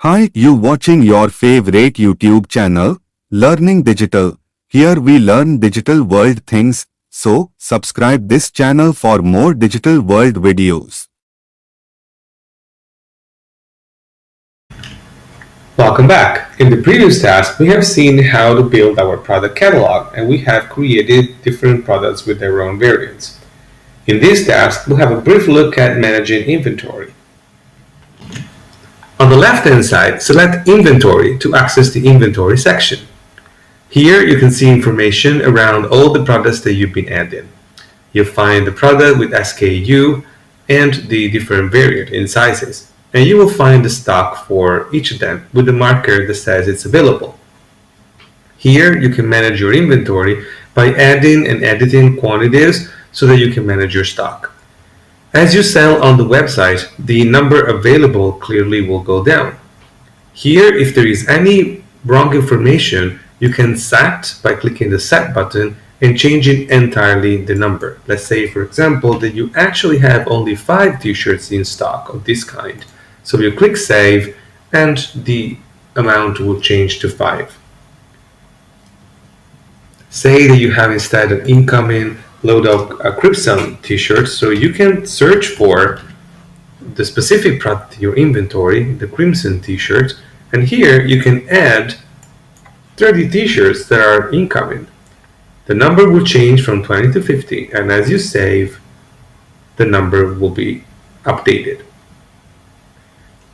Hi, you watching your favorite YouTube channel, Learning Digital. Here we learn digital world things, so subscribe this channel for more digital world videos. Welcome back. In the previous task, we have seen how to build our product catalog, and we have created different products with their own variants. In this task, we'll have a brief look at managing inventory. On the left-hand side, select Inventory to access the Inventory section. Here you can see information around all the products that you've been adding. You'll find the product with SKU and the different variant in sizes. And you will find the stock for each of them with the marker that says it's available. Here you can manage your inventory by adding and editing quantities so that you can manage your stock. As you sell on the website, the number available clearly will go down. Here, if there is any wrong information, you can set by clicking the Set button and changing entirely the number. Let's say, for example, that you actually have only 5 t-shirts in stock of this kind. So you click Save and the amount will change to 5. Say that you have instead an incoming load of Crimson t-shirts, so you can search for the specific product in your inventory, the Crimson t-shirt, and here you can add 30 t-shirts that are incoming. The number will change from 20 to 50, and as you save, the number will be updated.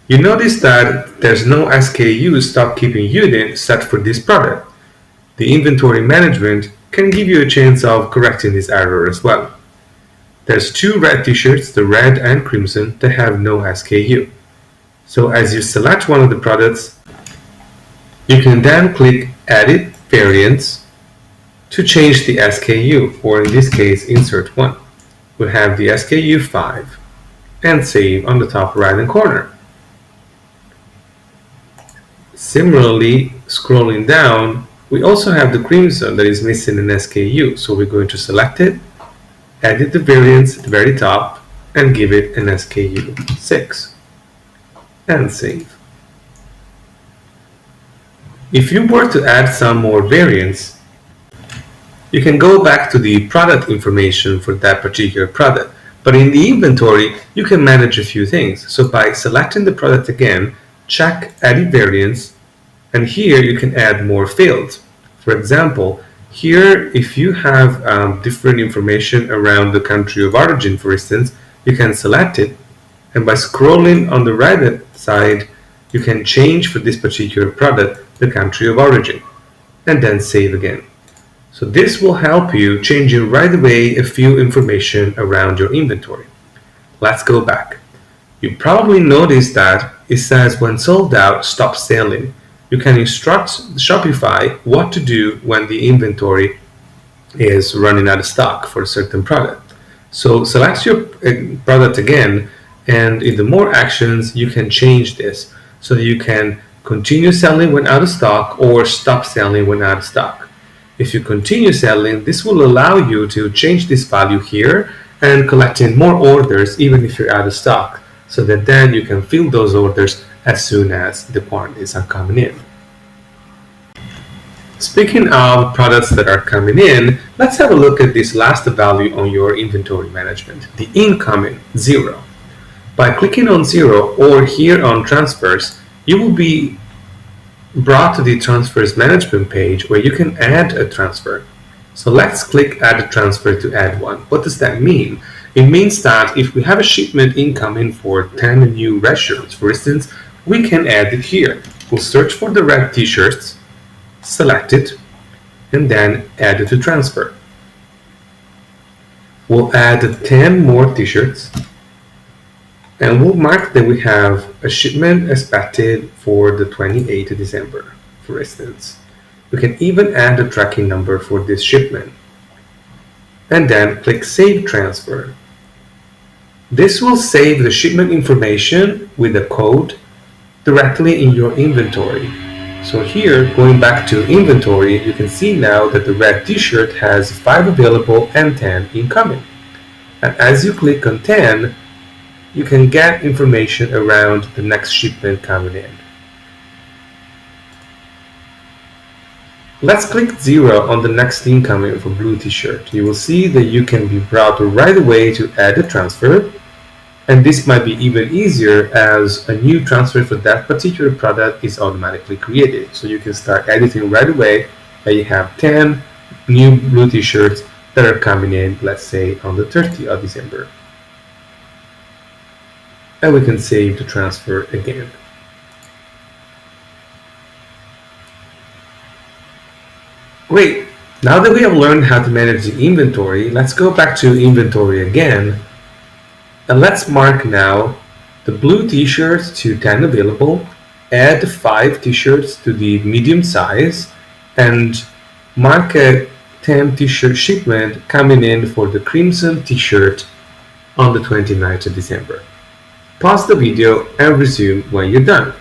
You notice that there's no SKU stock keeping unit set for this product. The inventory management can give you a chance of correcting this error as well. There's 2 red t-shirts, the red and crimson, that have no SKU. So as you select one of the products, you can then click Edit Variants to change the SKU, or in this case, insert 1. We'll have the SKU 5 and save on the top right hand corner. Similarly, scrolling down, we also have the crimson that is missing an SKU, so we're going to select it, edit the variants at the very top, and give it an SKU 6, and save. If you were to add some more variants, you can go back to the product information for that particular product, but in the inventory, you can manage a few things. So by selecting the product again, check Edit Variants, and here you can add more fields. For example, here if you have different information around the country of origin, for instance, you can select it, and by scrolling on the right side, you can change for this particular product the country of origin, and then save again. So this will help you changing right away a few information around your inventory. Let's go back. You probably noticed that it says when sold out, stop selling. You can instruct Shopify what to do when the inventory is running out of stock for a certain product. So select your product again, and in the More Actions, you can change this so that you can continue selling when out of stock or stop selling when out of stock. If you continue selling, this will allow you to change this value here and collecting more orders even if you're out of stock, so that then you can fill those orders as soon as the quantities are coming in. Speaking of products that are coming in, let's have a look at this last value on your inventory management, the incoming 0. By clicking on 0 or here on transfers, you will be brought to the transfers management page where you can add a transfer. So let's click Add a Transfer to add one. What does that mean? It means that if we have a shipment incoming for 10 new red shirts, for instance, we can add it here. We'll search for the red t-shirts, select it, and then add it to transfer. We'll add 10 more t-shirts, and we'll mark that we have a shipment expected for the 28th of December, for instance. We can even add a tracking number for this shipment, and then click Save Transfer. This will save the shipment information with the code directly in your inventory. So here, going back to inventory, you can see now that the red t-shirt has 5 available and 10 incoming. And as you click on 10, you can get information around the next shipment coming in. Let's click 0 on the next incoming for blue t-shirt. You will see that you can be brought right away to add a transfer, and this might be even easier as a new transfer for that particular product is automatically created. So you can start editing right away, and you have 10 new blue t-shirts that are coming in, let's say on the 30th of December. And we can save the transfer again. Great! Now that we have learned how to manage the inventory, let's go back to inventory again. And let's mark now the blue t-shirts to 10 available, add 5 t-shirts to the medium size, and mark a 10 t-shirt shipment coming in for the crimson t-shirt on the 29th of December. Pause the video and resume when you're done.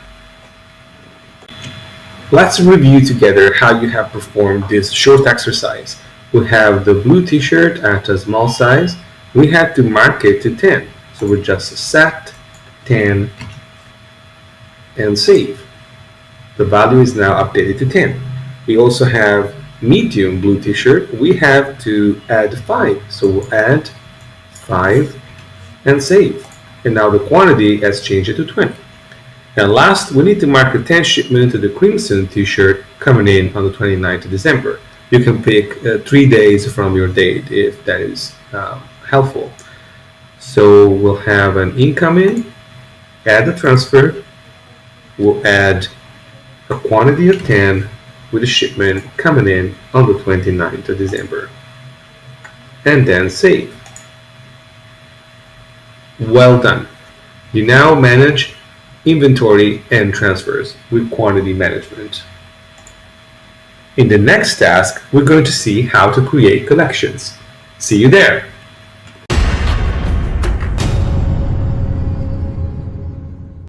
Let's review together how you have performed this short exercise. We have the blue t-shirt at a small size. We had to mark it to 10. So we just set 10 and save. The value is now updated to 10. We also have medium blue t-shirt. We have to add 5. So we'll add 5 and save. And now the quantity has changed to 20. And last, we need to mark a 10 shipment to the crimson t-shirt coming in on the 29th of December. You can pick 3 days from your date if that is helpful. So we'll have an incoming, add a transfer, we'll add a quantity of 10 with a shipment coming in on the 29th of December. And then save. Well done. You now manage inventory and transfers with quantity management. In the next task, we're going to see how to create collections. See you there!